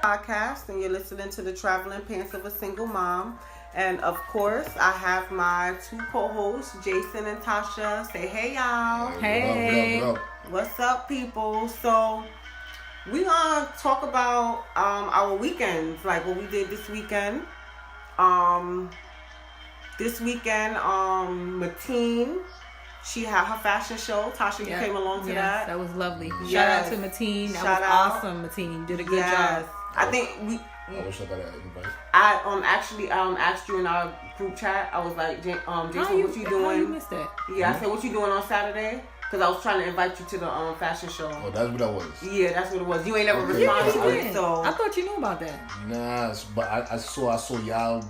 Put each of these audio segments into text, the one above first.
podcast, and you're listening to the Traveling Pants of a Single Mom. And of course, I have my two co-hosts, Jason and Tasha. Say hey, y'all. Hey. What up? What's up, people? So we gonna talk about our weekends, like what we did this weekend. Mateen, she had her fashion show. Tasha, you came along to that. That was lovely. Yes. Shout out to Mateen. That was awesome, Mateen. You did a good job. I think we. I wish I got an invite. I actually asked you in our group chat. I was like, Jason, what you doing? How you missed that? Yeah, I said, what you doing on Saturday? Because I was trying to invite you to the fashion show. Oh, that's what that was. Yeah, that's what it was. You ain't never Okay. responded to it, Yeah. so I thought you knew about that. Nah, but I saw y'all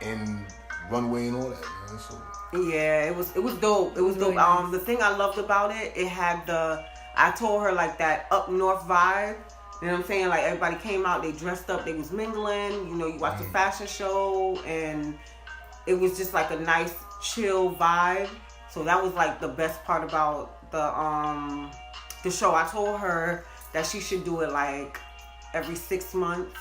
in runway and all that, man. So yeah, it was dope. It was dope. Really nice. The thing I loved about it had I told her like that up north vibe. You know what I'm saying? Like everybody came out, they dressed up, they was mingling. You know, you watched the fashion show, and it was just like a nice chill vibe. So that was like the best part about the show. I told her that she should do it like every 6 months,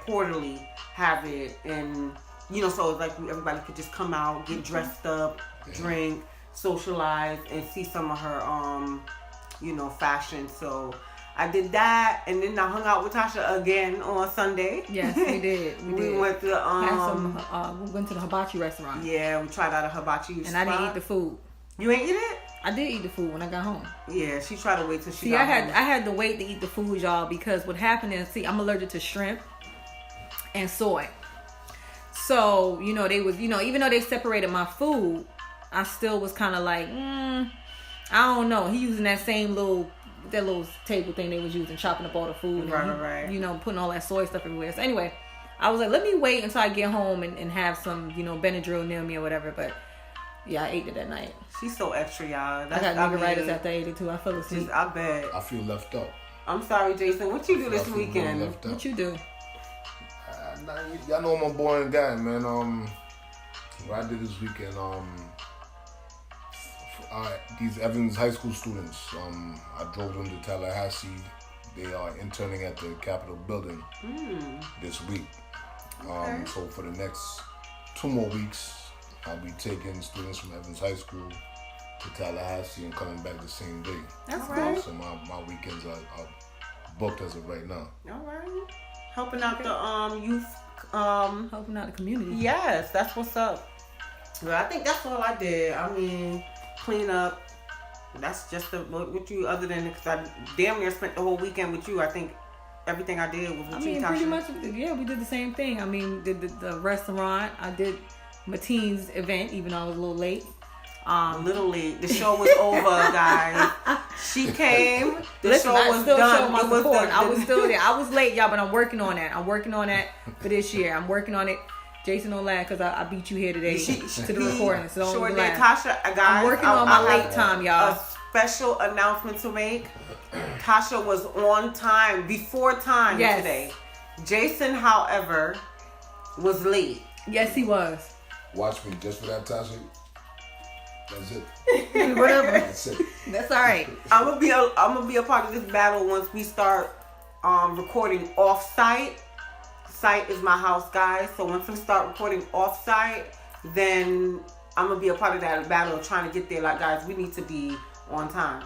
quarterly, have it, and you know, so it's like everybody could just come out, get dressed up, drink, socialize, and see some of her fashion. So I did that, and then I hung out with Tasha again on Sunday. Yes, we did. We went to we went to the hibachi restaurant. Yeah, we tried out a hibachi and spot. I didn't eat the food. You ain't eat it? I did eat the food when I got home. Yeah, she tried to wait till she See, got I home. had to wait to eat the food, y'all, because what happened is, I'm allergic to shrimp and soy. So, they was, even though they separated my food, I still was kind of like, I don't know. He using that same little table thing they was using, chopping up all the food. Right. Putting all that soy stuff everywhere. So anyway, I was like, let me wait until I get home and have some, Benadryl near me or whatever. But yeah, I ate it that night. She's so extra, y'all. I got nigeritis after I ate it too. I fell asleep. I bet. I feel left out. I'm sorry, Jason. What you do this Really weekend? left out. What you do? Y'all know I'm a boring guy, man. What I did this weekend, these Evans High School students, I drove them to Tallahassee. They are interning at the Capitol building this week. Okay. So for the next 2 more weeks, I'll be taking students from Evans High School to Tallahassee and coming back the same day. That's right. So my weekends are booked as of right now. All right. Helping out the youth. Helping out the community. Yes, that's what's up. Well, I think that's all I did. I mean, clean up. That's just with you. Other than because I damn near spent the whole weekend with you. I think everything I did was with you, Tasha. Pretty much. Yeah, we did the same thing. I mean, did the restaurant. I did Mateen's event, even though I was a little late. Literally, the show was over, guys. She came. The show was still done. Showed my support. I was still there. I was late, y'all, but I'm working on that. I'm working on that for this year. I'm working on it. Jason, don't laugh because I beat you here today to the recording. So don't laugh. Tasha, guys, I'm working on my late time, y'all. A special announcement to make. Tasha was on time, before time today. Jason, however, was late. Yes, he was. Watch me just for that, Tasha. That's it. Whatever. That's it. That's all right. I'm gonna be a part of this battle once we start recording off site. Site is my house, guys. So once we start recording off site, then I'm gonna be a part of that battle, trying to get there. Like, guys, we need to be on time.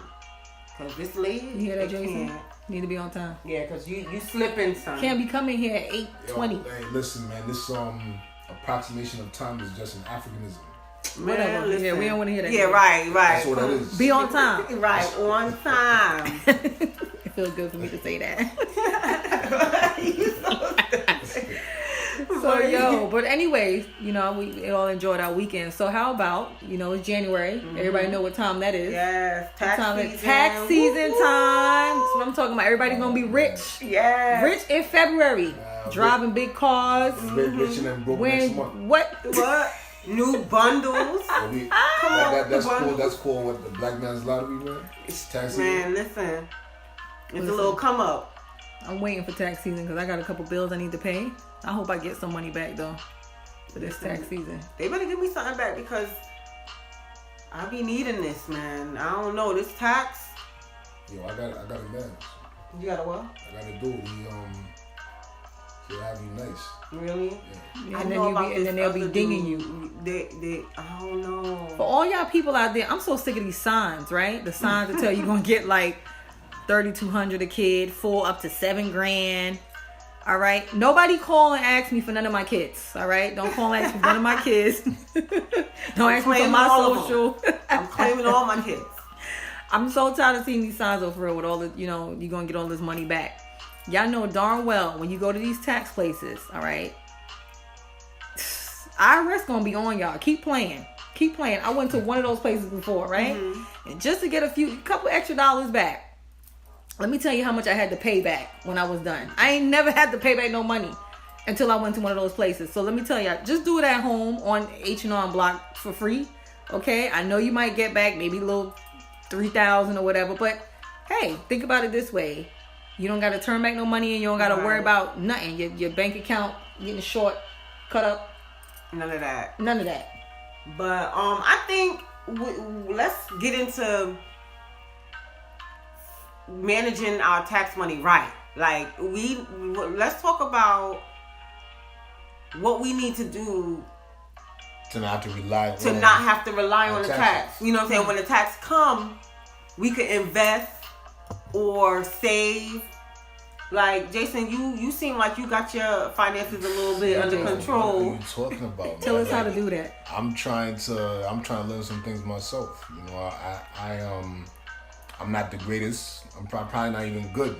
Cause this lady, You hear that, Jason? Need to be on time. Yeah, cause you slipping, son. Can't be coming here at 8:20. Hey, listen, man. This approximation of time is just an Africanism. Whatever. Listen. Yeah, we don't want to hear that. Yeah, right. That's what that is. Be on time. Right, on time. It feels good for me to say that. But anyways, we all enjoyed our weekend. So how about, it's January. Everybody know what time that is. Yes, tax season. Tax season time. That's what I'm talking about. Everybody's going to be rich. Yes. Rich in February. Driving big cars. Rich and broke next month. What? New bundles. That's cool. That's cool. What the black man's lottery, man? It's tax season. Man, listen. It's a little come up. I'm waiting for tax season because I got a couple bills I need to pay. I hope I get some money back though for this tax season. They better give me something back because I be needing this, man. I don't know, this tax. Yo, I got a man. You got a what? I got a dude. He'll have you nice. Really? Yeah. I And then know you about be, this and then they'll be other dinging dude. you. They, I don't know. For all y'all people out there, I'm so sick of these signs, right? The signs that tell you gonna get like $3,200 a kid, 4 up to $7,000. All right. Nobody call and ask me for none of my kids. All right. Don't call and ask me for none of my kids. Don't ask me for claiming my all of social. I'm claiming all my kids. I'm so tired of seeing these signs though, for real, with all the, you know, you're gonna get all this money back. Y'all know darn well when you go to these tax places, all right, IRS gonna be on y'all. Keep playing. Keep playing. I went to one of those places before, right? And just to get a couple extra dollars back, let me tell you how much I had to pay back when I was done. I ain't never had to pay back no money until I went to one of those places. So let me tell you, just do it at home on H&R Block for free, okay? I know you might get back maybe a little 3,000 or whatever, but hey, think about it this way. You don't got to turn back no money, and you don't got to worry about nothing. Your bank account getting short, cut up. None of that. None of that. But I think let's get into managing our tax money right. Like let's talk about what we need to do to not have to rely on the tax. You know what I'm saying? When the tax come, we could invest or save. Like, Jason, you seem like you got your finances a little bit under control. What are you talking about? Tell us how to do that. I'm trying to learn some things myself. You know, I'm not the greatest. I'm probably not even good.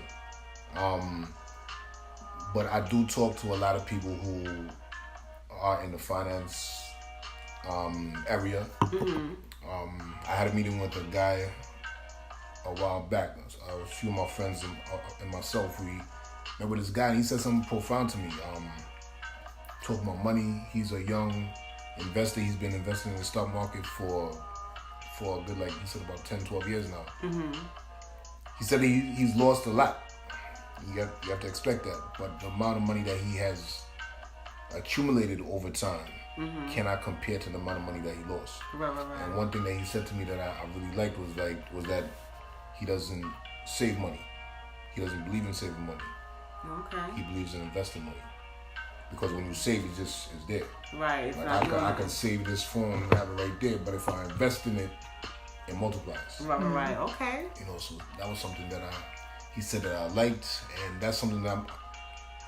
But I do talk to a lot of people who are in the finance area. I had a meeting with a guy a while back. A few of my friends and myself, we met with this guy, and he said something profound to me. Talking about money. He's a young investor. He's been investing in the stock market for a good, like he said, about 10, 12 years now. He said he's lost a lot. You have to expect that. But the amount of money that he has accumulated over time cannot compare to the amount of money that he lost. Right. And one thing that he said to me that I really liked was that he doesn't save money. He doesn't believe in saving money. Okay. He believes in investing money. Because when you save, it's there. Right. It's like I can save this phone and have it right there, but if I invest in it, it multiplies. Right. Okay. You know, so that was something that he said that I liked, and that's something that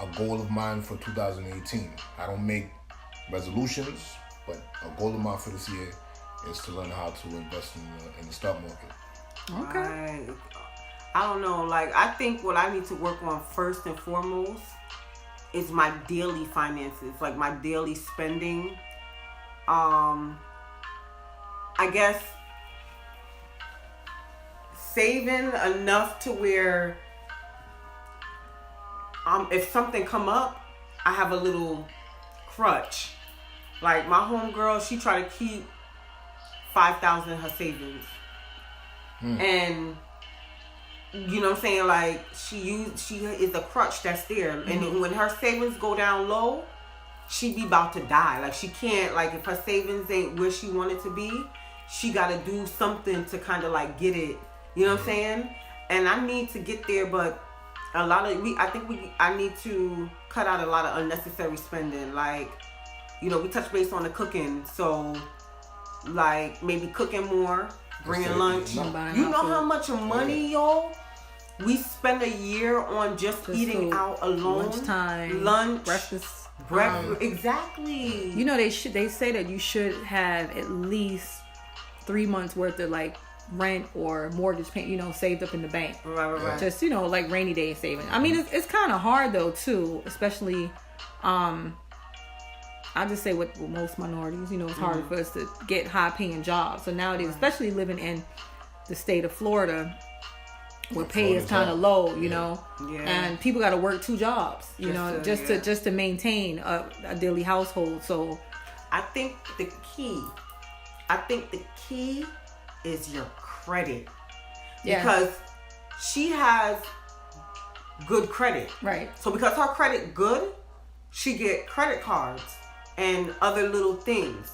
a goal of mine for 2018. I don't make resolutions, but a goal of mine for this year is to learn how to invest in the stock market. Okay. Right. I don't know. Like, I think what I need to work on first and foremost is my daily finances, like my daily spending. I guess saving enough to where if something come up, I have a little crutch. Like my homegirl, she try to keep 5,000 in her savings. And you know what I'm saying? Like she is a crutch that's there. And when her savings go down low, she be about to die. Like she can't, like if her savings ain't where she wanted to be, she gotta do something to kind of like get it. You know what I'm saying? And I need to get there, but I need to cut out a lot of unnecessary spending. Like, you know, we touch base on the cooking, so like maybe cooking more, bringing lunch. You know how much money, yo, we spend a year on just eating out alone. Lunch, breakfast. Exactly. You know, they say that you should have at least 3 months worth of like rent or mortgage payment, you know, saved up in the bank. Right. Just, you know, like rainy day saving. I mean, it's kind of hard though too, especially I just say with most minorities, you know, it's harder for us to get high paying jobs. So nowadays, especially living in the state of Florida, where pay is kind of low, you know, and people got to work 2 jobs, you know, just to maintain a daily household. So I think the key is your credit, because she has good credit, right? So because her credit good, she get credit cards and other little things,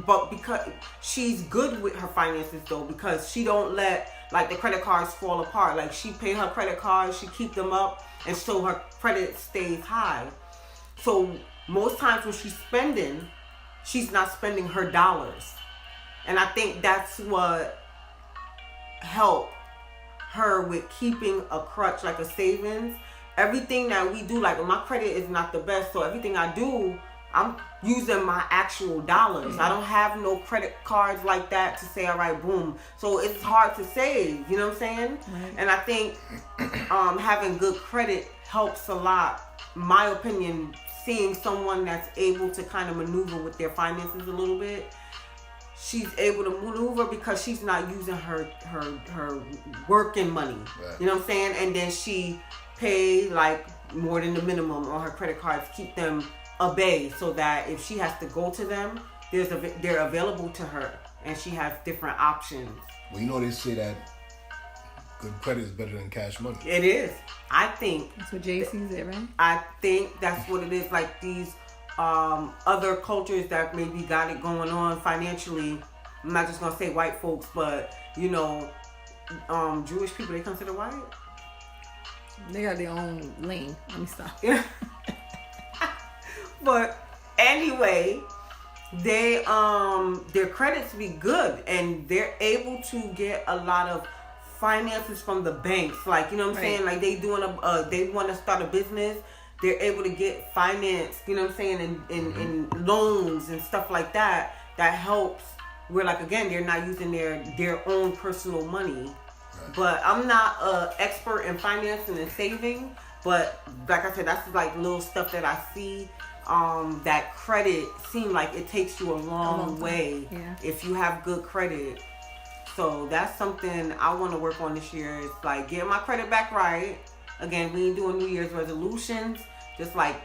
but because she's good with her finances though, because she don't let like the credit cards fall apart. Like she pay her credit cards, she keep them up, and so her credit stays high. So most times when she's spending, she's not spending her dollars. And I think that's what helped her with keeping a crutch, like a savings. Everything that we do, like my credit is not the best, so everything I do, I'm using my actual dollars. I don't have no credit cards like that to say, all right, boom. So it's hard to save, you know what I'm saying? Right. And I think having good credit helps a lot. My opinion, seeing someone that's able to kind of maneuver with their finances a little bit, she's able to maneuver because she's not using her working money. Right. You know what I'm saying? And then she pay like more than the minimum on her credit cards, keep them a bay, so that if she has to go to them, they're available to her, and she has different options. Well, you know they say that good credit is better than cash money. It is. I think That's what JC said, right? I think that's what it is. Like these other cultures that maybe got it going on financially. I'm not just gonna say white folks, but you know, Jewish people, they consider white. They got their own lane. Let me stop. Yeah. But anyway, they their credits be good, and they're able to get a lot of finances from the banks. Like, you know what I'm saying? Like they doing they want to start a business. They're able to get finance, you know what I'm saying, in loans and stuff like that. That helps. Where, like, again, they're not using their own personal money. But I'm not an expert in financing and saving. But like I said, that's like little stuff that I see. That credit seem like it takes you a long way if you have good credit. So that's something I want to work on this year. Is like get my credit back right. Again, we ain't doing New Year's resolutions, just like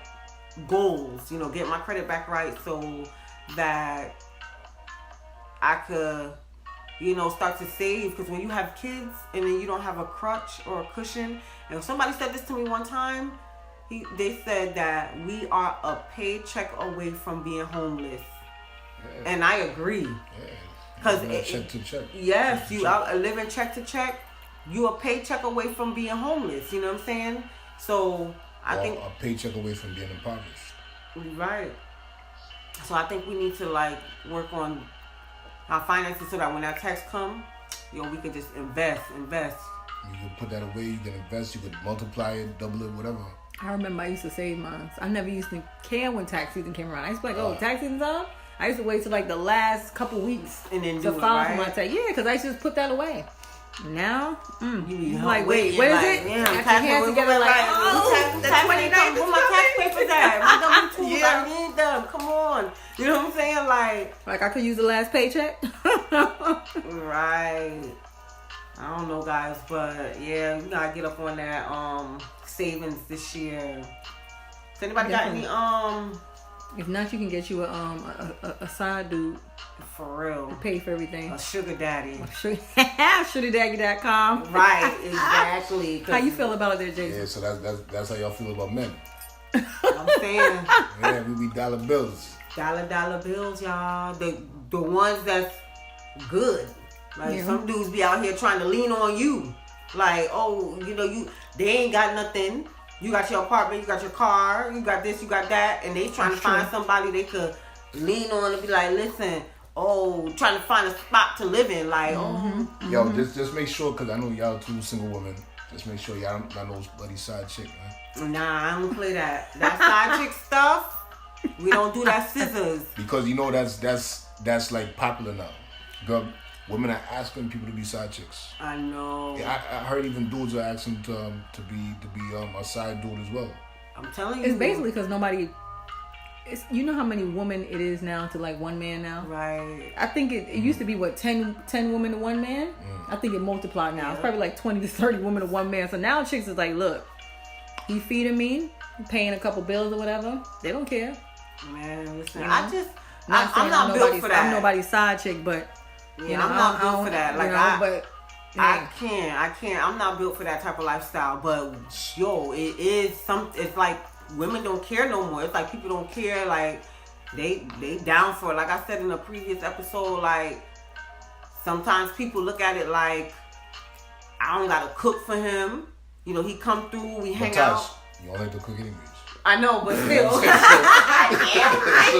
goals. You know, get my credit back right so that I could, you know, start to save. Because when you have kids and then you don't have a crutch or a cushion, and somebody said this to me one time, they said that we are a paycheck away from being homeless, and I agree. Because check to check. Yes, you are living check to check. You a paycheck away from being homeless. You know what I'm saying? So I think a paycheck away from being impoverished. Right. So I think we need to like work on our finances so that when that tax come, we could just invest. You can put that away. You can invest. You could multiply it, double it, whatever. I remember I used to save mine. I never used to care when tax season came around. I used to be like, tax season's up? I used to wait till like the last couple weeks and then to do file it, for right? my tax. Yeah, because I used to just put that away. Now, you like, wait, what is it? Yeah, Got your hands together like, the tax paper, where my tax papers at? My W-2s, I need them. Come on. You know what I'm saying? Like I could use the last paycheck. Right. I don't know, guys, but yeah, we gotta get up on that savings this year. Has anybody got any If not, you can get you a side dude for real to pay for everything. A sugar daddy. SugarDaddy.com. Right, exactly. How you feel about it there, Jason? Yeah, so that's how y'all feel about men. I'm saying. Yeah, we be dollar bills. Dollar bills, y'all. The ones that's good. Like some dudes be out here trying to lean on you. Like, they ain't got nothing. You got your apartment, you got your car, you got this, you got that, and they trying to find somebody they could lean on and be like, listen, trying to find a spot to live in. Like, Yo, just make sure, because I know y'all two single women, just make sure y'all not no bloody side chick, man. Nah, I don't play that. That side chick stuff, we don't do that scissors. Because you know that's like popular now. Girl, women are asking people to be side chicks. I know. Yeah, I heard even dudes are asking to be a side dude as well. I'm telling you. It's basically because nobody. You know how many women it is now to like one man now? Right. I think it used to be 10 women to one man. I think it multiplied now. It's probably like 20 to 30 women to one man. So now chicks is like, look, he feeding me, paying a couple bills or whatever. They don't care. Man, listen, you know? I'm not built for that. I'm nobody's side chick, but I'm not built for that. Like I can't. I'm not built for that type of lifestyle. But it is it's like women don't care no more. It's like people don't care. Like they down for it. Like I said in a previous episode, like sometimes people look at it like I don't gotta cook for him. You know, he come through, we hang But out. Tosh, you don't like to cook anyways. I know, but still. So, yo,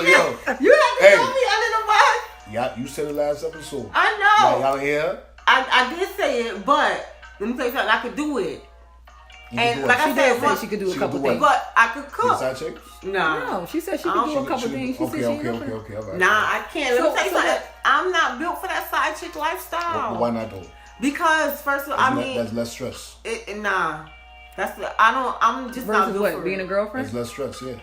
You have to Hey. throw me under the bus. yeah, you said it last episode. I know. Y'all hear? I did say it, but let me tell you something. I could do it. You And can do like it. I She said, did say she could do a She couple could do things. what? but I could You a cook. side chick? Nah. No, she said she I could don't- do a She- couple she- things. She okay, said she ain't okay, no- okay, all right. Nah, I can't. Let me So- tell you so something. that- I'm not built for that side chick lifestyle. Why not though? Because first of all, I mean, That's less stress. nah. That's the, I don't. I'm just not Versus built what? for Being a it. girlfriend? That's less stress, yeah.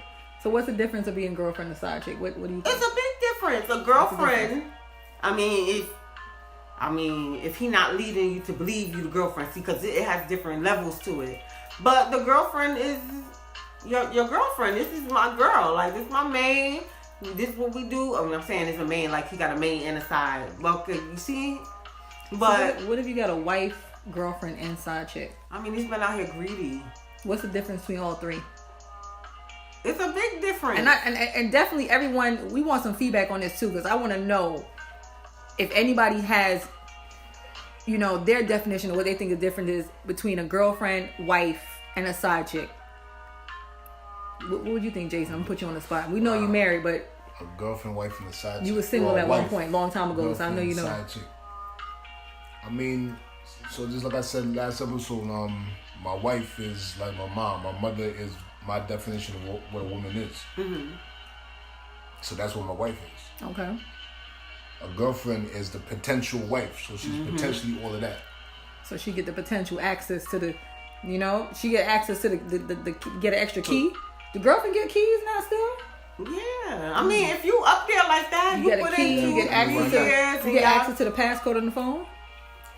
So what's the difference of being girlfriend and side chick? What do you think? It's a big difference. A girlfriend. I mean, if he not leading you to believe you the girlfriend, see, because it has different levels to it. But the girlfriend is your girlfriend. This is my girl. Like, this is my main. This is what we do. I mean, I'm saying it's a main. Like, he got a main and a side. Well, okay, you see? But So what if you got a wife, girlfriend, and side chick? I mean, he's been out here greedy. What's the difference between all three? It's a big difference. And definitely everyone, we want some feedback on this too, because I want to know if anybody has, you know, their definition of what they think the difference is between a girlfriend, wife, and a side chick. What would you think, Jason? I'm gonna put you on the spot. We know you married, but A girlfriend, wife, and a side chick. you were single Or a at one wife, point, long time ago. So I know girlfriend, you know. side chick. I mean, so just like I said last episode, my wife is like my mom. My mother is my definition of what a woman is. Mm-hmm. So that's what my wife is. Okay. A girlfriend is the potential wife, so she's potentially all of that. So she get the potential access to the, you know, she get access to the get an extra key. The girlfriend get keys now still. Yeah, I mean, if you up there like that, You you get a put key. in You get access to years, you get access to the passcode on the phone.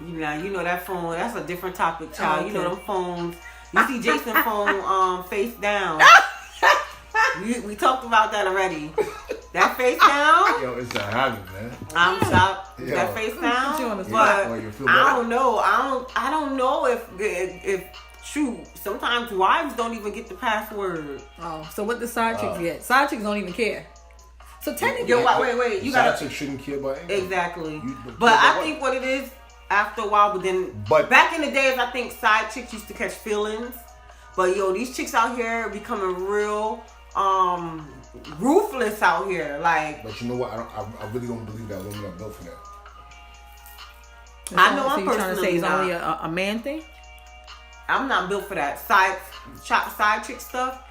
You know that phone. That's a different topic, child. Oh, You know okay. them phones. You see Jason's phone face down. We talked about that already. That face down. Yo, it's a habit, man. I'm shocked. Yo. That face Put you on the down. spot. But Oh, you feel I bad? don't know. I don't know if true. Sometimes wives don't even get the password. Oh, so what the side chicks get? Side chicks don't even care. So technically, Yo, wait. You Side gotta chick shouldn't care about anything. exactly. But But I what? think what it is after a while, but But- back in the days, I think side chicks used to catch feelings. But yo, these chicks out here becoming real ruthless out here. Like, But you know what? I really don't believe that women are built for that. I know so I'm you're trying to say personally it's only not. a man thing. I'm not built for that side chick stuff.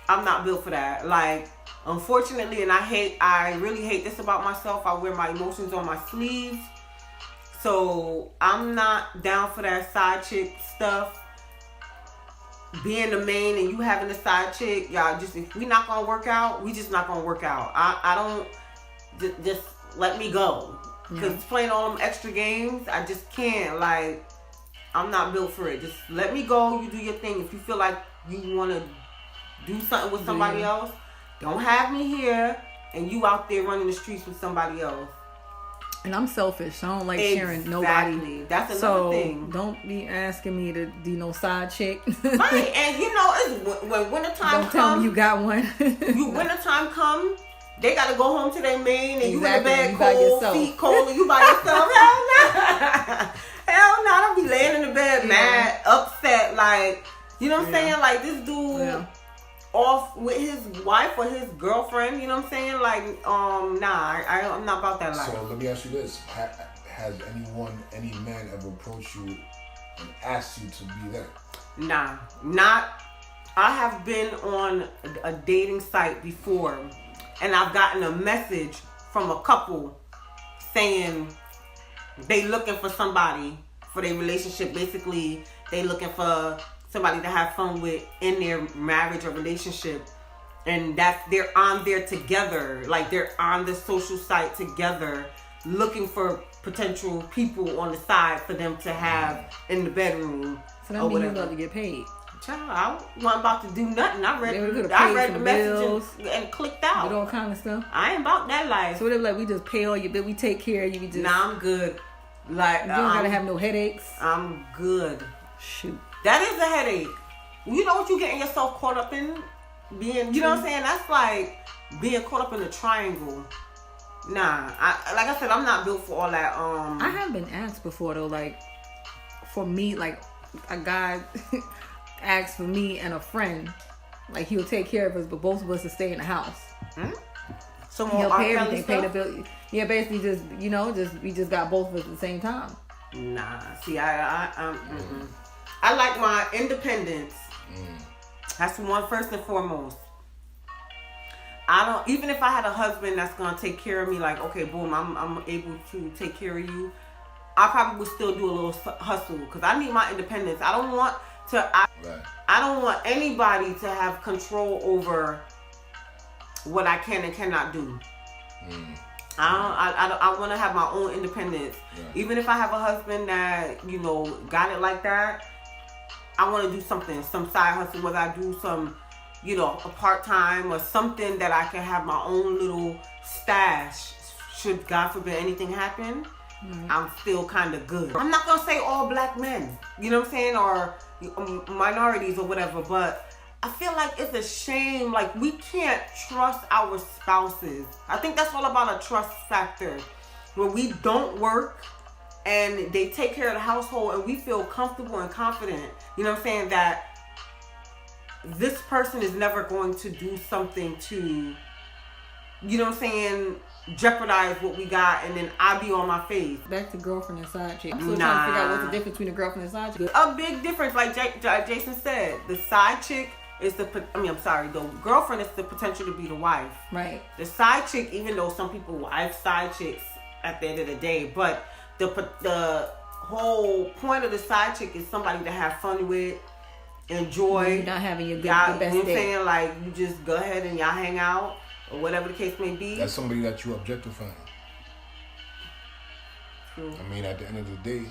I'm not built for that. Like, unfortunately, and I really hate this about myself. I wear my emotions on my sleeves. So I'm not down for that side chick stuff. Being the main and you having a side chick, y'all just, if we not gonna work out, we just not gonna work out. I don't, just let me go. Cause playing all them extra games, I just can't. Like, I'm not built for it. Just let me go. You do your thing. If you feel like you want to do something with somebody else, don't have me here and you out there running the streets with somebody else. And I'm selfish. So I don't like sharing nobody. Exactly. That's another So thing. don't be asking me to do no side chick. Right, and you know, it's when wintertime Don't tell me you comes, got one. wintertime come, they gotta go home to their main, and Exactly, you in the bed you by cold, yourself. feet cold, and you by yourself. Hell no, hell no, don't be laying in the bed mad, upset, like, you know what I'm saying? Like, this dude off with his wife or his girlfriend, you know what I'm saying? Like, nah, I'm not about that life. So let me ask you this: has any man ever approached you and asked you to be that? Nah, not. I have been on a dating site before, and I've gotten a message from a couple saying they looking for somebody for their relationship. Basically, they looking for somebody to have fun with in their marriage or relationship, and they're on there together, like they're on the social site together, looking for potential people on the side for them to have in the bedroom. So that or means you whatever. about to get paid. Child, I wasn't about to do nothing. I Yeah, we could've I paid read the some message bills. and clicked With out. all kind of stuff. I ain't about that life. So whatever, like we just pay all your bill, we take care of you. We just Nah, I'm good. Like, you don't gotta have no headaches. I'm good. Shoot. That is a headache. You know what you getting yourself caught up in? Being, you know what I'm saying? That's like being caught up in a triangle. Nah, like I said, I'm not built for all that. I have been asked before though, like for me, like a guy asks for me and a friend, like he'll take care of us, but both of us will stay in the house. So He'll more pay R. Kelly everything, pay the stuff? bill. Yeah, basically just we just got both of us at the same time. Nah, see, I like my independence. That's one first and foremost. I don't, even if I had a husband that's gonna take care of me, like, okay, boom, I'm able to take care of you, I probably would still do a little hustle because I need my independence. I don't want to. I don't want anybody to have control over what I can and cannot do. I want to have my own independence. Yeah. Even if I have a husband that, got it like that, I want to do something, some side hustle, whether I do some, a part-time or something that I can have my own little stash. Should, God forbid, anything happen, I'm still kind of good. I'm not going to say all black men, you know what I'm saying, or minorities or whatever, but I feel like it's a shame, like we can't trust our spouses. I think that's all about a trust factor. When we don't work and they take care of the household and we feel comfortable and confident, you know what I'm saying, that this person is never going to do something to, you know what I'm saying, jeopardize what we got, and then I be on my face. Back to girlfriend and side chick. I'm still trying to figure out what's the difference between a girlfriend and side chick. A big difference, like Jason said. The side chick is the girlfriend is the potential to be the wife. Right. The side chick, even though some people wife side chicks at the end of the day, but the whole point of the side chick is somebody to have fun with, enjoy. You're not having your best day. You know what I'm day. saying? Like, you just go ahead and y'all hang out, or whatever the case may be. That's somebody that you objectifying. True. I mean, at the end of the day,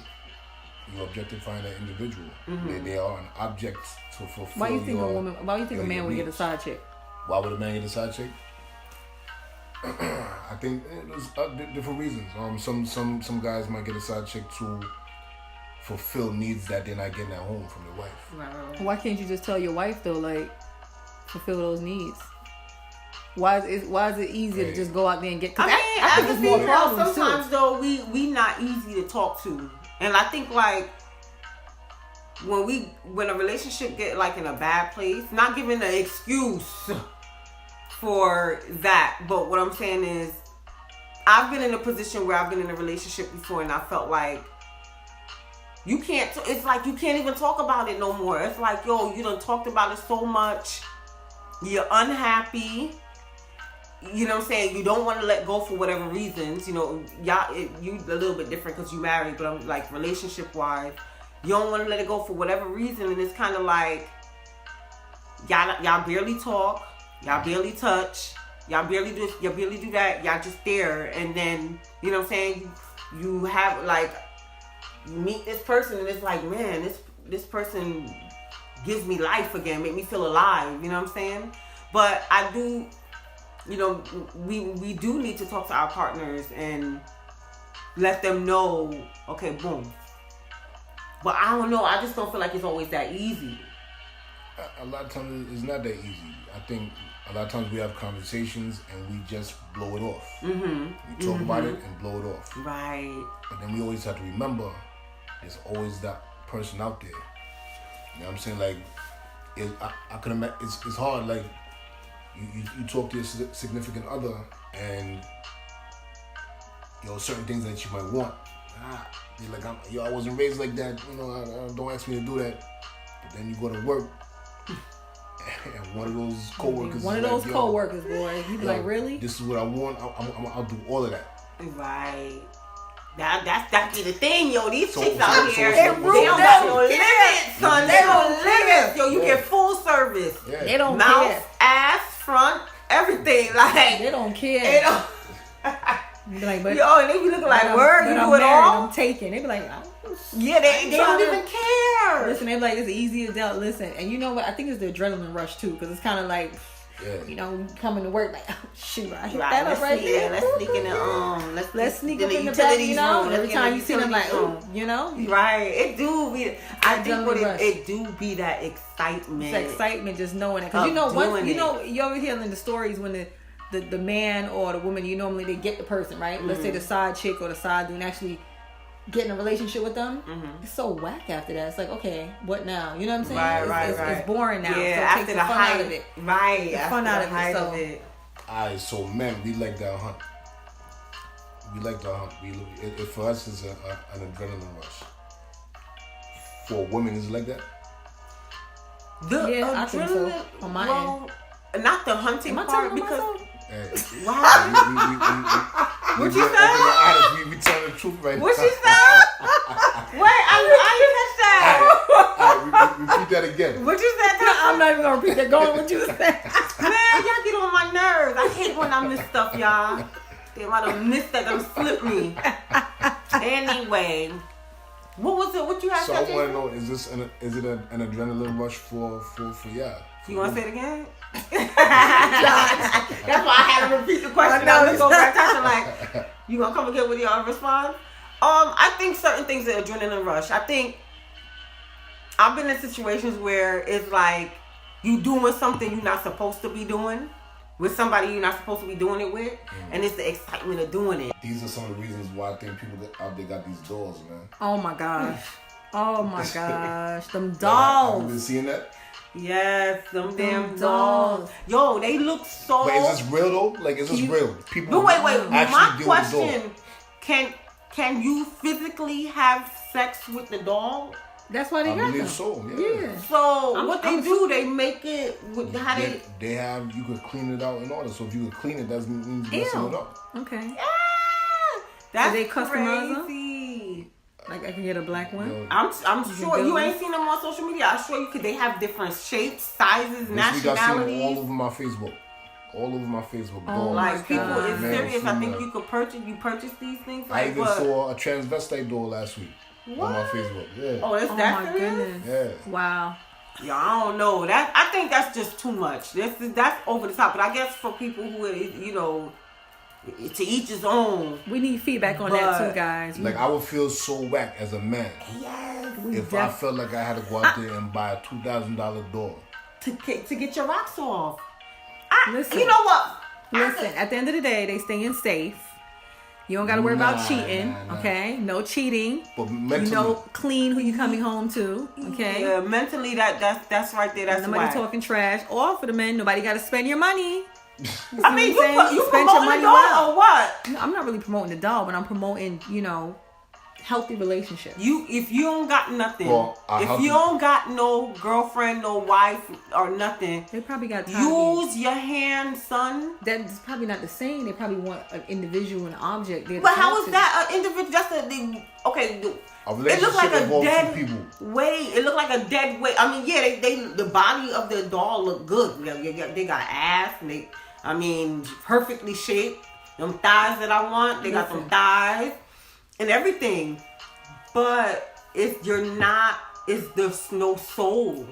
you objectifying that individual. They are an object to fulfill. Why you think a man would get a side chick? Why would a man get a side chick? I think there's different reasons. Some guys might get a side chick to fulfill needs that they're not getting at home from their wife. Right. Why can't you just tell your wife though, like, fulfill those needs? Why is it easier to just go out there and get? I think it's more problems sometimes too. Though we not easy to talk to, and I think like when a relationship get like in a bad place, not giving an excuse for that, but what I'm saying is, I've been in a position where I've been in a relationship before, and I felt like you can't. It's like you can't even talk about it no more. It's like, yo, you done talked about it so much. You're unhappy. You know what I'm saying? You don't want to let go for whatever reasons. You know, you a little bit different because you married, but I'm like relationship wise, you don't want to let it go for whatever reason, and it's kind of like y'all barely talk, y'all barely touch, y'all barely do that. Y'all just there, and then you know what I'm saying? You have like you meet this person, and it's like, man, this person gives me life again, make me feel alive. You know what I'm saying? But I do. You know, we do need to talk to our partners and let them know, okay, boom. But I don't know. I just don't feel like it's always that easy. A lot of times it's not that easy. I think a lot of times we have conversations and we just blow it off. We talk about it and blow it off. Right. But then we always have to remember there's always that person out there. You know what I'm saying? Like, I can imagine, it's hard, like, You talk to your significant other and certain things that you might want. You're like, I wasn't raised like that. Don't ask me to do that. But then you go to work and one of those coworkers. Coworkers, boy. You be like, really? This is what I want. I'll do all of that. Right. That be the thing, yo. These chicks out here, they don't got no limits, son. They don't limits. Yo, you get full service. Yeah. They don't mouth, care. ass, front, everything. Like they don't care. They don't. Be like, but, yo, and they be looking like, word, you do it all. I'm taking. They be like, yeah, they don't even care. Listen, they be like, it's easy to tell. Listen, and you know what? I think it's the adrenaline rush too, because it's kind of like. Yeah. Coming to work like, oh, shoot, I hit that up right there. Let's sneak in the let's sneak up in the back, room. Every time you see them, like, oh, right? It do be. I think it do be that excitement. It's excitement, just knowing it, because you ever hear in the stories when the man or the woman, normally they get the person, right? Let's say the side chick or the side dude actually get in a relationship with them, it's so whack after that. It's like, okay, what now? You know what I'm saying? Right, It's boring now. Yeah, so it after takes the the fun height out of it. Right. The after fun the out of it, height so- of it. Alright, so men, we like that hunt. We like that hunt. For us, it's an adrenaline rush. For women, is it like that? The Yeah, I think so. adrenaline, On my well, not the hunting Am I part talking about because myself? Hey, What we you open said? the honest, we telling the truth right what now. she said? Wait, I didn't catch that. Alright, repeat that again. What you said? I'm not even gonna repeat that. Go on, what you said. Man, y'all get on my nerves. I hate when I miss stuff, y'all. Damn, I done missed that. Done slipped me. Anyway, what was it? What you had So I said? want to Jason? know: is it an adrenaline rush for y'all? You want to say it again? That's why I had to repeat the question. I was going back to like, you gonna come again with your response? I think certain things are adrenaline rush. I think I've been in situations where it's like you doing something you're not supposed to be doing with somebody you're not supposed to be doing it with, and it's the excitement of doing it. These are some of the reasons why I think people out there got these dolls, man. Oh my gosh. Oh my gosh. Them Have you dolls. been seeing that? Yes, them damn dolls. dolls. Yo, they look so. But is this real though? Like, is this real? People But wait. actually My deal with the doll. question: Can you physically have sex with the doll? That's why they I got believe them. so. Yeah. So I'm- what I'm they do? They make it with how They, they. they have, you could clean it out in order. So if you could clean it, that means you're messing Ew. it up. Okay. Ah, that's they customize them? crazy. Like I can get a black one. You know, I'm sure build you them? ain't seen them on social media. I'm sure you could. They have different shapes, sizes, this week I seen it all nationalities. over my Facebook. All over my Facebook. Oh dolls, my Like people God. is male, serious. I think female. you could purchase these things. I Like even what? saw a transvestite doll last week on my What? Facebook. Yeah. Oh, that's Oh that my serious? goodness. Yeah. Wow. Yeah, I don't know. That I think that's just too much. That's over the top. But I guess for people who to each his own. We need feedback on that But- too, guys. Like, I would feel so whack as a man Yes. if I felt like I had to go out there and buy a $2,000 doll. To get your rocks off. Listen. You know what? Listen, at the end of the day, they staying safe. You don't got to worry about Nah, cheating, nah. okay? No cheating. But You mentally, know, clean who you coming home to, okay? Yeah, mentally that's right there. That's Nobody whack. talking trash. Or for the men, nobody got to spend your money. You see I mean, what I'm saying? you spend your promoting money the doll well. or what? No, I'm not really promoting the doll, but I'm promoting, healthy relationships. If you don't got nothing, Well, a if healthy- you don't got no girlfriend, no wife, or nothing, They probably got time. use your hand, son. That's probably not the same. They probably want an individual, an object. there to But how talk is to. that an individual? That's okay. a It relationship looked like a involves two dead people. weight. It looked like a dead weight. I mean, yeah, the body of the doll looked good. They got ass, and perfectly shaped. Them thighs that I want, they got some thighs and everything. But there's no soul.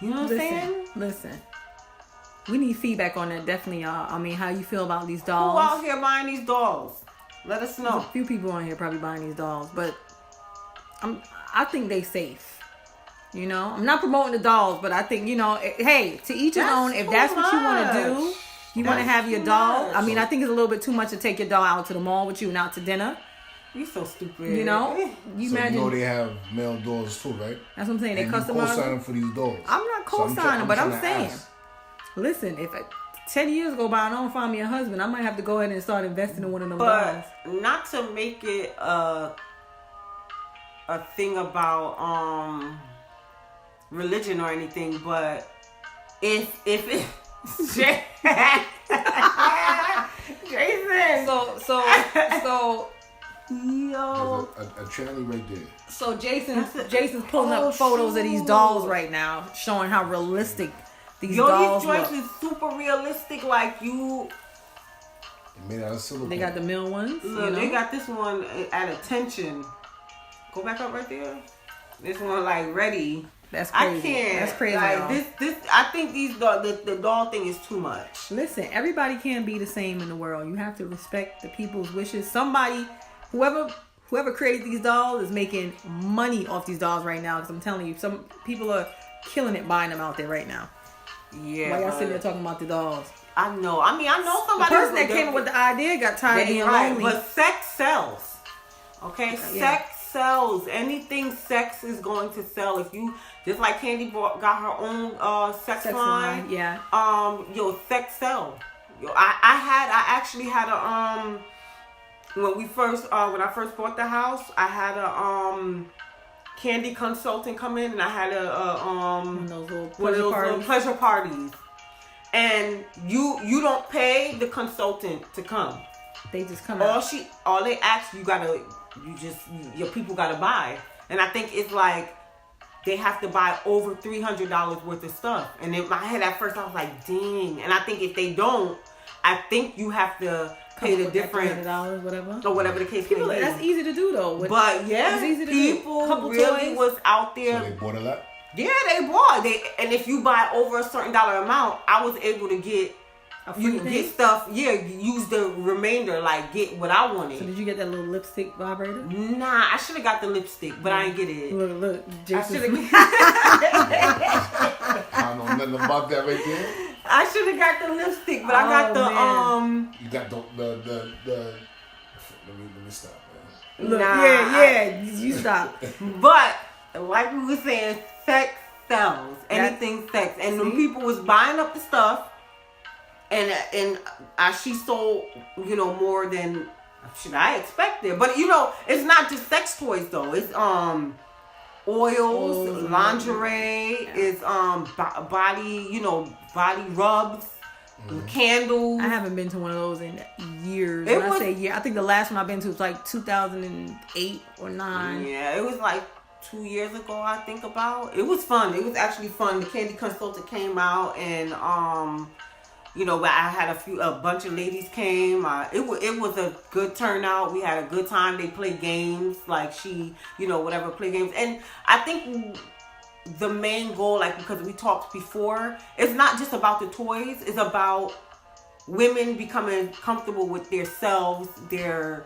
You know what I'm saying? Listen. We need feedback on that, definitely, y'all. I mean, how you feel about these Who dolls? out here buying these dolls? Let us There's know. a few people on here probably buying these dolls, but I think they safe. I'm not promoting the dolls, but I think hey, to each his That's own. If too that's what you want to much. do, you want to That's have your too doll. much. I mean, I think it's a little bit too much to take your doll out to the mall with you and out to dinner. You so stupid. You So imagine. they have male dolls too, right? That's what I'm saying. They And you customize. co-signing for these dolls. I'm not So I'm co-signing, but I'm trying to saying, ask. listen, if 10 years go by and I don't find me a husband, I might have to go ahead and start investing in one of them dolls. But not to make it a thing about religion or anything, but if it Jason, So yo, A tranny right there. So That's it. Jason's pulling up photos of these shoot. dolls right now, showing how realistic these yo, dolls these joints look. is super realistic. Like you, They made out of silicone. They got the male ones. look, they got this one at attention. Go back up right there. This one like ready. That's crazy. I can't. That's crazy. Like y'all. this. I think the doll thing is too much. Listen, everybody can't be the same in the world. You have to respect the people's wishes. Whoever created these dolls is making money off these dolls right now. Because I'm telling you, some people are killing it buying them out there right now. Yeah. While y'all but sitting there talking about the dolls. I know. I mean, I know The somebody. person that came up with the idea got tired of being lonely. But sex sells. Okay, sex sells. Anything sex is going to sell. If you just like Candy got her own sex line. Yeah. Sex sell. I actually had a when I first bought the house, I had a Candy consultant come in, and I had one of those pleasure parties. And you don't pay the consultant to come. They just come out. All they ask your people gotta buy. And I think it's like they have to buy over $300 worth of stuff. And in my head at first I was like, dang. And I think if they don't, I think you have to pay the difference, whatever, or whatever the case may be. That's easy to do though. But yeah, people really was out there. So they bought a lot. Yeah, they bought. And if you buy over a certain dollar amount, I was able to get get stuff. Yeah, use the remainder, like get what I wanted. So did you get that little lipstick vibrator? Nah, I should have got the lipstick, but I didn't get it. Look, Jason. I don't know nothing about that right there. I should have got the lipstick, but I got the man. You got the. Let me stop, man. Look, yeah, you stop. But like we were saying, sex sells. Anything sex, and when people was buying up the stuff, and she sold, more than I expected. But it's not just sex toys though. It's oils, lingerie, it's body, body rubs, candles. I haven't been to one of those in years. I think the last one I've been to was like 2008 or 9. Yeah, it was like 2 years ago, I think about. It was fun. It was actually fun. The Candy consultant came out, and I had a bunch of ladies came. It was a good turnout. We had a good time. They played games, like play games. And I think the main goal, because we talked before, it's not just about the toys. It's about women becoming comfortable with themselves, their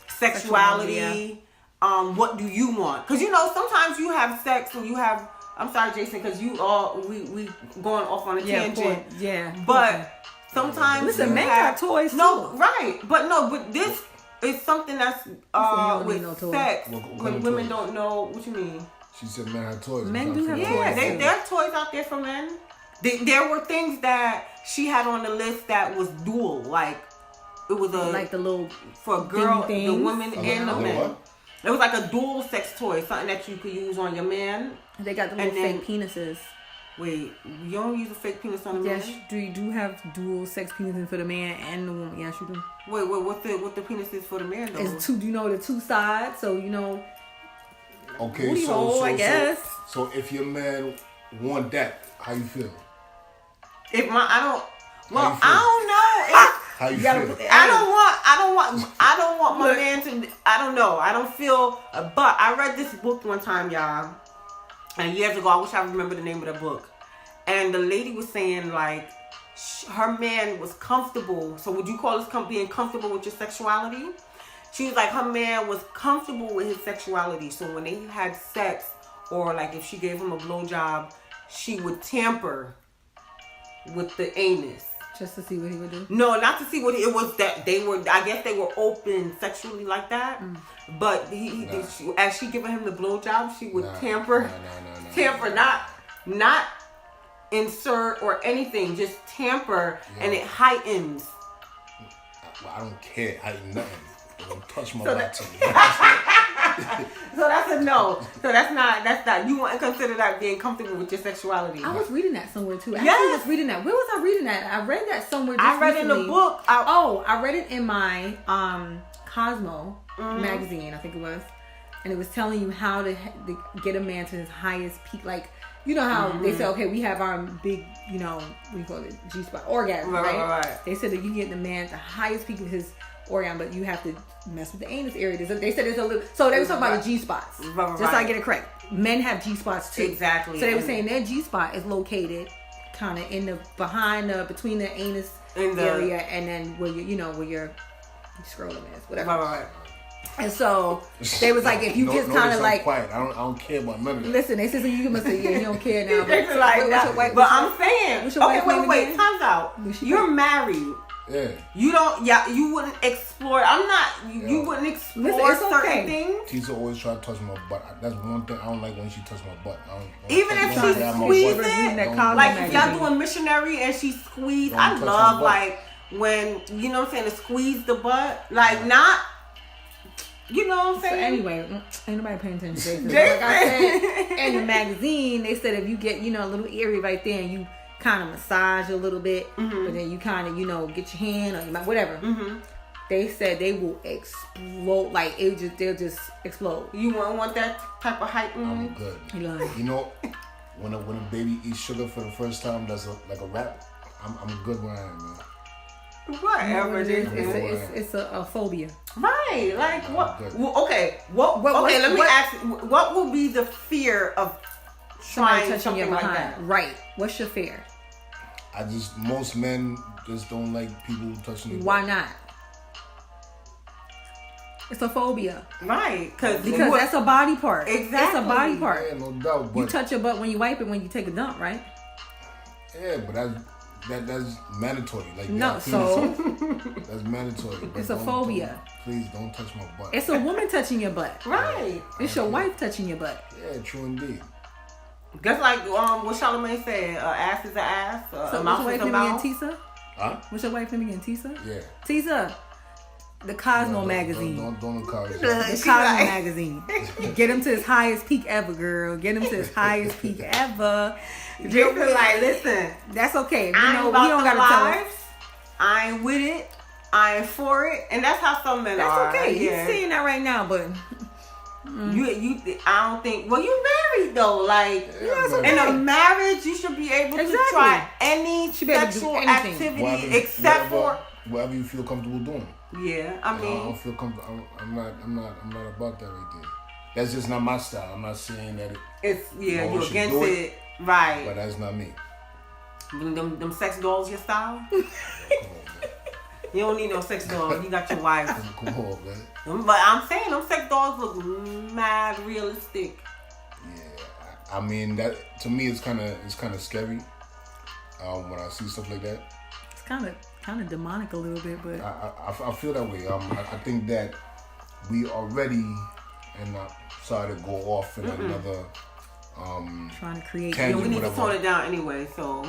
sexuality. What do you want? Because sometimes you have sex and you have. I'm sorry, Jason, because we going off on a tangent. But sometimes men got toys too. But this is something that's with sex when women don't know. What you mean? She said men have toys. Men do have toys. Yeah, there are toys out there for men. There were things that she had on the list that was dual, like it was like the little for a girl, the women and the men. What? It was like a dual sex toy, something that you could use on your man. They got the little fake penises. Wait, you don't use a fake penis on the man? Yes, you do have dual sex penises for the man and the woman. Yes, you do. Wait, what the penis is for the man though? It's two. The two sides. So Okay, booty hole, I guess. So if your man want that, how you feel? I don't know. How you feel? I don't want my man to. I don't know. I don't feel. But I read this book one time, y'all, and years ago. I wish I remember the name of the book. And the lady was saying like, her man was comfortable. So would you call this being comfortable with your sexuality? She was like, her man was comfortable with his sexuality. So when they had sex, or like if she gave him a blowjob, she would tamper with the anus. Just to see what he would do? No, not to see what it was that they were. I guess they were open sexually like that. But as she giving him the blowjob, she would tamper, not insert or anything, just tamper, and it heightens. Well, I don't care. Heighten nothing. Don't touch my body. So that's a no. So that's not. You wouldn't consider that being comfortable with your sexuality. I was reading that somewhere too. I was reading that. Where was I reading that? I read that somewhere. I read recently. In the book. I read it in my Cosmo magazine, I think it was, and it was telling you how to get a man to his highest peak. Like how they say, okay, we have our big, what do you call it, G-spot orgasm, right? They said that you get the man at the highest peak of his orgasm, but you have to mess with the anus area. They said there's a little. So they were talking about the G-spots. Just so I get it correct. Men have G-spots too. Exactly. So they were saying their G-spot is located kind of between the anus area and then where where your scrotum is, whatever. Right. And so they was like, if you just kind of like quiet. I don't care about none of that. Listen, they said so you must say yeah, you don't care now. They be like, but I'm saying, what's your okay, wife's name wait, again? time's out. You're married. Yeah. You don't. Yeah, you wouldn't explore. I'm not. You wouldn't explore Listen, it's certain okay. things. Tisa always try to touch my butt. That's one thing I don't like when she touch my butt. Even if she squeezes, like if y'all doing missionary and she squeeze, I love like when you know what I'm saying to squeeze the butt, like not. You know what I'm saying? So anyway, ain't nobody paying attention to Jason. Like I said, in the magazine, they said if you get, you know, a little area right there and you kind of massage a little bit, but then you kind of, you know, get your hand or whatever. They said they will explode, like they'll just explode. You want that type of height? I'm good. You know, when a baby eats sugar for the first time, that's like a wrap. I'm good where I am, man. Whatever it is, it's a phobia. Right? Like what? Well, okay. What? Okay. Let me ask you. What will be the fear of trying something like that? Right. What's your fear? Most men just don't like people touching their butt. Why not? It's a phobia. Right. Because that's a body part. Exactly. It's a body part. Yeah, no doubt. But you touch your butt when you wipe it when you take a dump, right? Yeah, but that's mandatory. Like no, so that's mandatory. It's a phobia. Please don't touch my butt. It's a woman touching your butt. Right. It's your wife touching your butt. Yeah, true indeed. That's like what Charlamagne said. Ass is an ass. So a mouth is a mouth. What's your wife name again? Tisa? Huh? What's your wife name again? Tisa? Yeah. Tisa. The Cosmo magazine. Don't encourage The Cosmo magazine. Get him to his highest peak ever, girl. Get him to his highest peak ever. Jason like, listen, that's okay. I know, about we don't the gotta lives. I ain't with it. I ain't for it, and that's how some men are. That's okay. Yeah. You're saying that right now, but you. I don't think. Well, you married though. Like okay. in a marriage, you should be able to try any sexual activity except for whatever you feel comfortable doing. Yeah, I mean, I don't feel comfortable. I'm not about that right there. That's just not my style. I'm not saying that it's you're against it, right? But that's not me. Them sex dolls your style? Come on, man. You don't need no sex dolls. You got your wife. Come on, man. But I'm saying them sex dolls look mad realistic. Yeah, I mean that to me it's kind of scary when I see stuff like that. It's kind of demonic a little bit, but I feel that way. I think that we already, and I'm sorry to go off in another trying to create. Tangent, we need whatever. to tone it down anyway. So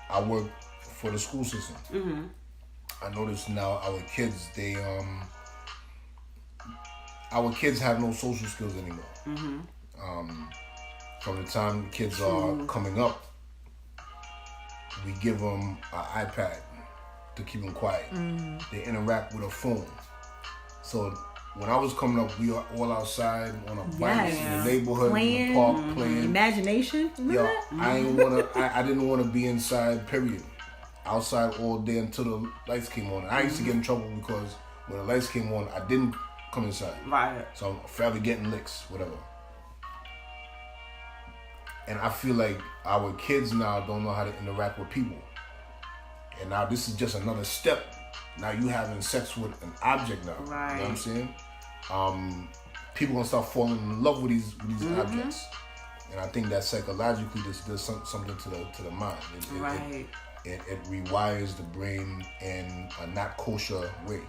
I work for the school system. I notice now our kids our kids have no social skills anymore. From the time the kids are coming up, we give them an iPad to keep them quiet. They interact with a phone. So when I was coming up, we were all outside on a bike in the neighborhood, in the park, playing. Imagination. Yo, I didn't want to be inside. Period. Outside all day until the lights came on. I used to get in trouble because when the lights came on, I didn't come inside. Right. So I'm forever getting licks, whatever. And I feel like our kids now don't know how to interact with people. And now this is just another step. Now you having sex with an object now. Right. You know what I'm saying? People gonna start falling in love with these objects. And I think that psychologically this does something to the mind. It rewires the brain in a not kosher way.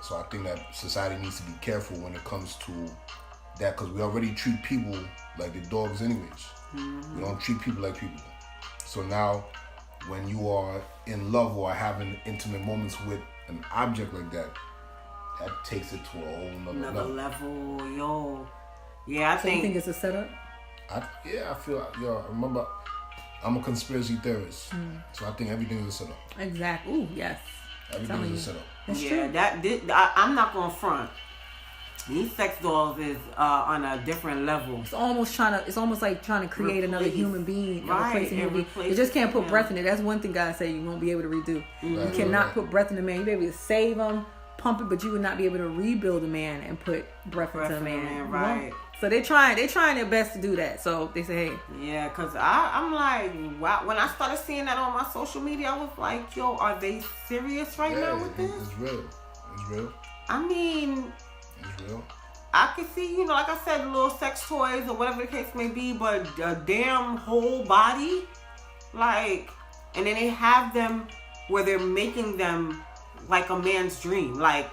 So I think that society needs to be careful when it comes to that, because we already treat people like the dogs anyways. We don't treat people like people. So now when you are in love or having intimate moments with an object like that, that takes it to a whole nother level. Yo. Yeah, So you think it's a setup? I feel, remember, I'm a conspiracy theorist. So I think everything is a setup. Exactly. Ooh, yes. Everything is a setup. That's true. I'm not going to front. These sex dolls is on a different level. It's almost like trying to create another human being, replacing human being. You just can't put breath in it. That's one thing God said you won't be able to redo. You cannot put breath in a man. You be able to save him, pump it, but you would not be able to rebuild a man and put breath into a man. Right. So they're trying their best to do that. So they say, hey. Yeah, because I'm like, wow. When I started seeing that on my social media, I was like, yo, are they serious right now with this? It's real. It's real. I mean, It's real. I can see, you know, like I said, little sex toys or whatever the case may be, but a damn whole body, like, and then they have them where they're making them like a man's dream, like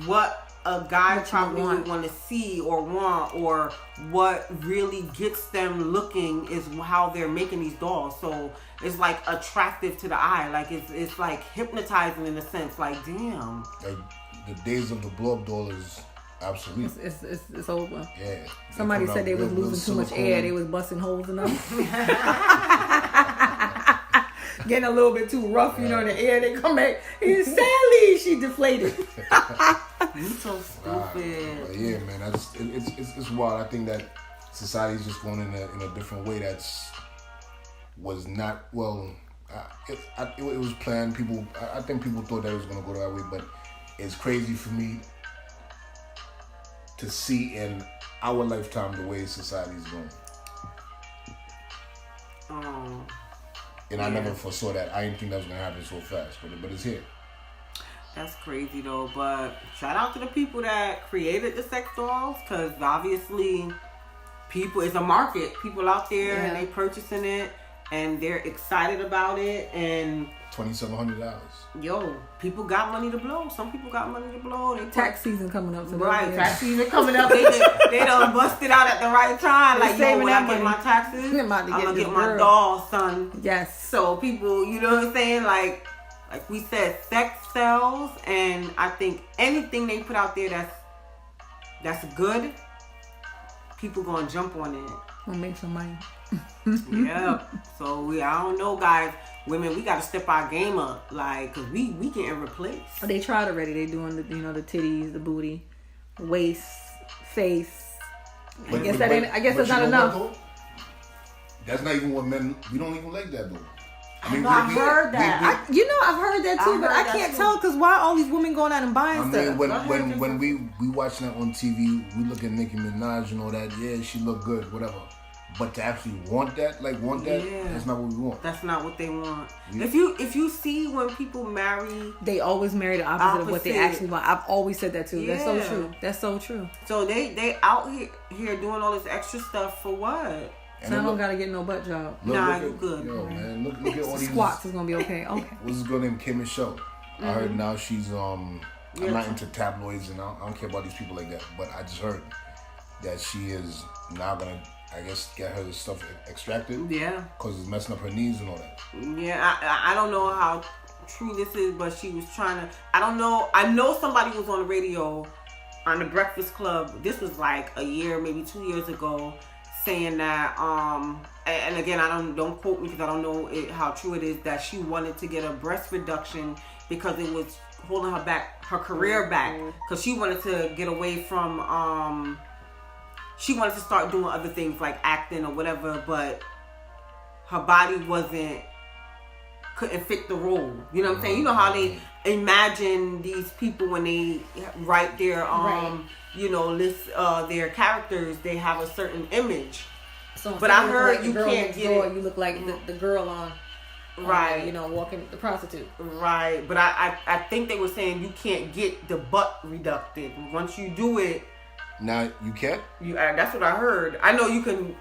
what a guy probably would want to see or want, or what really gets them looking is how they're making these dolls. So it's like attractive to the eye, like it's like hypnotizing in a sense, like damn. Like the days of the blow up doll is obsolete. It's over. Yeah. Somebody said they was losing too much air. They was busting holes in them. Getting a little bit too rough, you know, in the air. They come back. Sally, she deflated. You so stupid. But yeah, man, it's wild. I think that society's just going in a different way. Was not well. It was planned. I think people thought that it was going to go that way, but it's crazy for me to see in our lifetime the way society's going. And I never foresaw that. I didn't think that was going to happen so fast, but it's here. That's crazy though, but shout out to the people that created the sex dolls, because obviously it's a market. People out there and they purchasing it and they're excited about it, and $2,700. Yo, people got money to blow. Some people got money to blow. Tax season coming up. So right, tax season coming up. They done busted out at the right time. Like, yo, when I get my taxes, I'm gonna get my doll, son. Yes. So people, you know what I'm saying? Like we said, sex sells, and I think anything they put out there that's good, people gonna jump on it. Gonna make some money. Yeah. So I don't know, guys. Women, we gotta step our game up, like, cause we getting replaced. They tried already. They doing the the titties, the booty, waist, face. I guess that's not enough. That's not even what men. We don't even like that though. I've heard that. I've heard that too, but I can't tell because why all these women going out and buying stuff? When we watching that on TV, we look at Nicki Minaj and all that. Yeah, she look good, whatever. But to actually want that, that's not what we want. That's not what they want. Yeah. If you see when people marry, they always marry the opposite of what they actually want. I've always said that too. Yeah. That's so true. So they out here doing all this extra stuff for what? So I don't gotta get no butt job. You good. Yo, man, look at all these squats is gonna be okay. Okay. What's this girl named Kim Michelle? I heard now she's I'm not into tabloids and I don't care about these people like that. But I just heard that she is now gonna, I guess, get her stuff extracted. Yeah. Because it's messing up her knees and all that. Yeah, I don't know how true this is, but she was trying to. I don't know. I know somebody was on the radio on the Breakfast Club. This was like a year, maybe 2 years ago, saying that. And again, don't quote me because I don't know how true it is, that she wanted to get a breast reduction because it was holding her career back, because she wanted to get away from. She wanted to start doing other things like acting or whatever, but her body couldn't fit the role. You know what I'm saying? You know how they imagine these people when they write their list their characters, they have a certain image. So but I heard you can't get it. You look like the girl on right, walking the prostitute. Right, but I think they were saying you can't get the butt reducted. Once you do it. Now you can't. That's what I heard. I know you can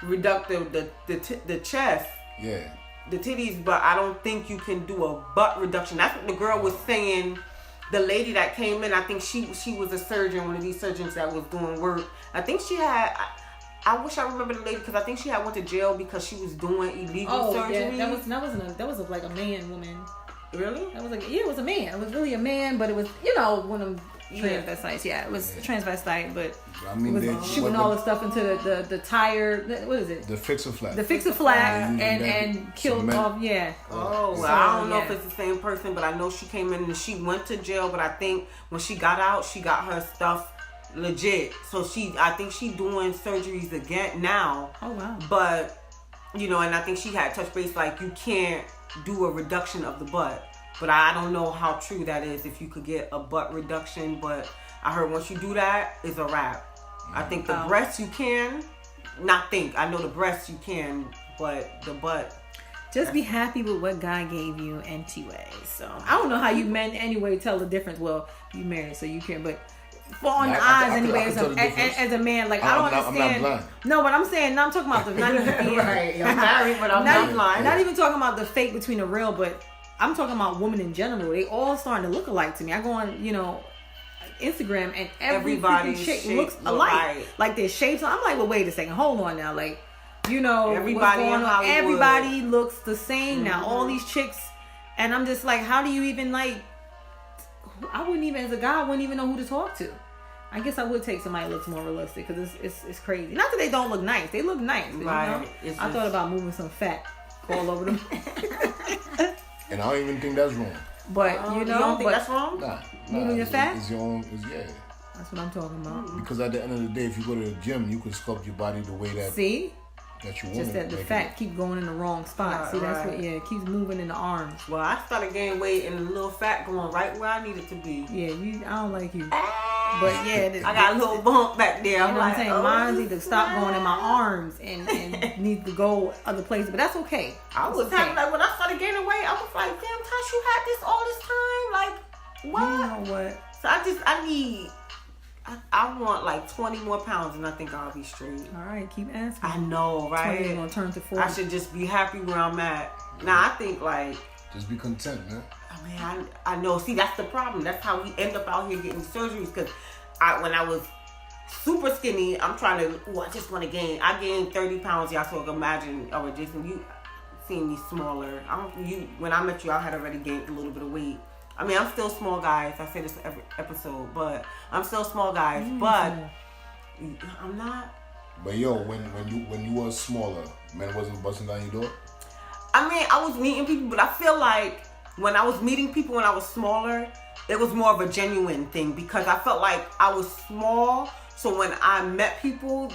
reduct the chest, the titties, but I don't think you can do a butt reduction. That's what the girl was saying. The lady that came in, I think she was a surgeon, one of these surgeons that was doing work. I think she had. I wish I remember the lady because I think she had went to jail because she was doing illegal surgery. Yeah, that was like a man woman. Really? That was it was a man. It was really a man, but it was one of them transvestites. Yeah, it was transvestite, but I mean, it was shooting all the stuff into the tire. What is it? The Fix-A-Flat. The Fix-A-Flat and killed off. Yeah. Oh, well, I don't know if it's the same person, but I know she came in and she went to jail. But I think when she got out, she got her stuff legit. So I think she doing surgeries again now. Oh wow. But and I think she had touched base like you can't do a reduction of the butt. But I don't know how true that is, if you could get a butt reduction. But I heard once you do that, it's a wrap. I think the breasts you can. I know the breasts you can, but the butt. Just be happy with what God gave you anyway. So I don't know how you men anyway tell the difference. Well, you married, so you can, but for on the eyes anyway, as a man, like I don't understand. I'm not blind. No, but I'm saying, I'm talking about the not even being right. I'm married, but I'm not blind. Not even talking about the fake between the real, but I'm talking about women in general. They all starting to look alike to me. I go on, Instagram, and everybody's chick looks alike. Right. Like their shapes. I'm like, well, wait a second, hold on now, like. Everybody what's going on. Hollywood. Everybody looks the same now. All these chicks, and I'm just like, how do you even like? I wouldn't even, as a guy, I wouldn't even know who to talk to. I guess I would take somebody that looks more realistic because it's crazy. Not that they don't look nice; they look nice. But, right. I thought about moving some fat all over them. And I don't even think that's wrong. But you don't think that's wrong? Nah. Moving your fat? It's your own. That's what I'm talking about. Because at the end of the day, if you go to the gym, you can sculpt your body the way that. See. That you want. Just that the fat keep going in the wrong spot. Right, See, that's what. Yeah, it keeps moving in the arms. Well, I started gaining weight and the little fat going right where I need it to be. Yeah, I don't like you. But yeah, I got a little bump back there. You know what I'm saying? Mine need to stop going in my arms and need to go other places. But that's okay. I was having like when I started gaining weight, I was like, damn, Tosh, you had this all this time? Like, what? You know what? So I want like 20 more pounds and I think I'll be straight. All right, keep asking. I know, right? 20 gonna turn to 40. I should just be happy where I'm at. Now I think like, just be content, man. I mean, I know. See, that's the problem. That's how we end up out here getting surgeries. Because when I was super skinny, I'm trying to. I just want to gain. I gained 30 pounds. Y'all so imagine, Jason, you seen me smaller. When I met you, I had already gained a little bit of weight. I mean, I'm still small, guys. I say this every episode, but I'm still small, guys. But I'm not. But yo, when you was smaller, men wasn't busting down your door. I mean, I was meeting people, but I feel like when I was meeting people when I was smaller, it was more of a genuine thing because I felt like I was small. So when I met people,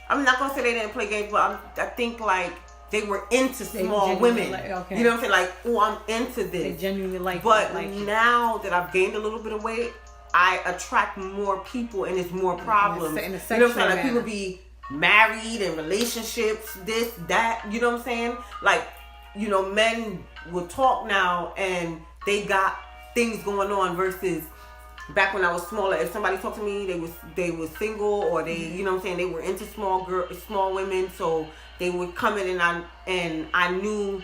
I'm not gonna say they didn't play games, but I think like. They were into small women. Okay. You know what I'm saying? Like, oh, I'm into this. They genuinely like But now that I've gained a little bit of weight, I attract more people and it's more problems. In a you know what I'm saying? Like, manner. people be married and relationships, this, that. You know what I'm saying? Like, men will talk now and they got things going on versus back when I was smaller. If somebody talked to me, they was single or they, you know what I'm saying? They were into small women, so they would come in and I knew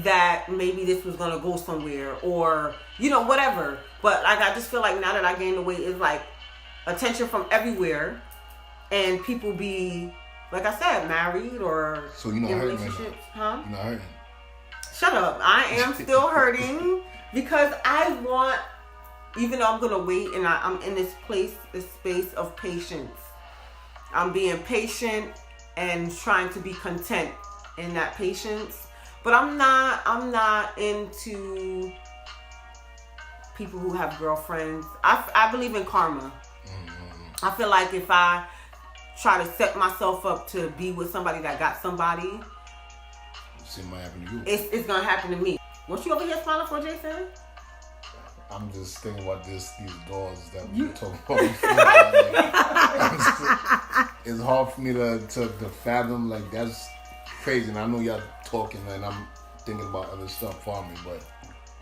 that maybe this was gonna go somewhere or whatever. But like I just feel like now that I gained the weight, it's like attention from everywhere, and people be like I said, married or in relationships. Huh? You're not hurting. Shut up! I am still hurting because I want. Even though I'm gonna wait, and I'm in this space of patience. I'm being patient and trying to be content in that patience. But I'm not into people who have girlfriends. I believe in karma. Mm-hmm. I feel like if I try to set myself up to be with somebody that got somebody, it might happen to you. It's gonna happen to me. What you over here smiling for, Jason? I'm just thinking about these doors that we were talking about. It's hard for me to fathom. Like, that's crazy. And I know y'all talking and I'm thinking about other stuff for me, but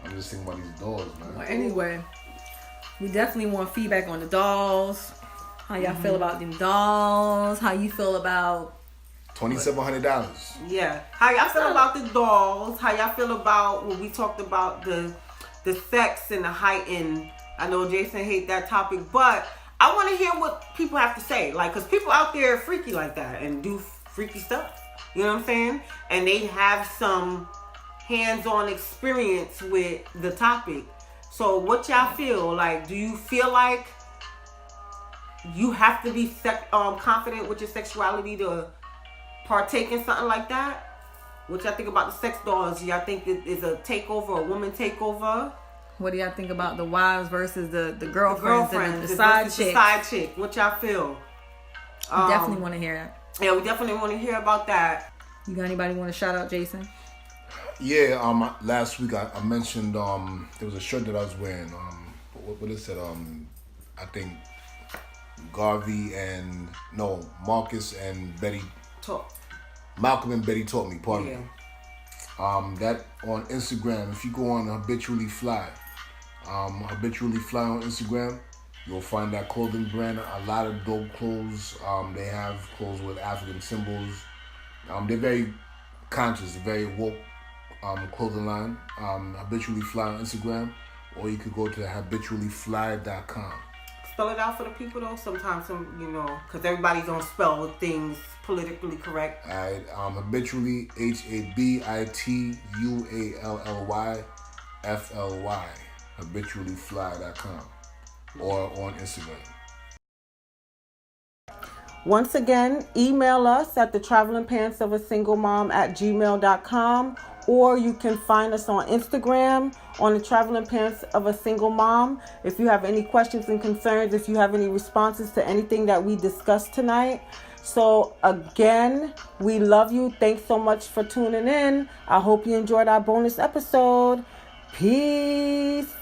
I'm just thinking about these doors, man. Well, anyway, we definitely want feedback on the dolls. How y'all feel about them dolls? How you feel about $2,700? Yeah. How y'all feel about the dolls? How y'all feel about when we talked about the sex and the height? And I know Jason hate that topic, but I want to hear what people have to say. Like, because people out there are freaky like that and do freaky stuff. You know what I'm saying? And they have some hands-on experience with the topic. So what y'all feel? Like, do you feel like you have to be confident with your sexuality to partake in something like that? What y'all think about the sex dolls? Y'all think it is a takeover, a woman takeover? What do y'all think about the wives versus the girlfriends and the side chicks? The side chick. What y'all feel? Definitely want to hear that. Yeah, we definitely want to hear about that. You got anybody want to shout out, Jason? Yeah, last week I mentioned there was a shirt that I was wearing. What it said? I think Marcus and Betty. Talk. Malcolm and Betty taught me. Pardon me. That on Instagram, if you go on Habitually Fly on Instagram, you'll find that clothing brand. A lot of dope clothes. They have clothes with African symbols. They're very conscious, very woke clothing line. Habitually Fly on Instagram, or you could go to habituallyfly.com. Spell it out for the people though. Sometimes because everybody's gonna spell with things politically correct. Alright, habitually HABITUALLYFLY, habituallyfly.com, or on Instagram. Once again, email us at thetravelingpantsofasinglemom@gmail.com, or you can find us on Instagram on the Traveling Pants of a Single Mom. If you have any questions and concerns, if you have any responses to anything that we discussed tonight. So again, we love you. Thanks so much for tuning in. I hope you enjoyed our bonus episode. Peace.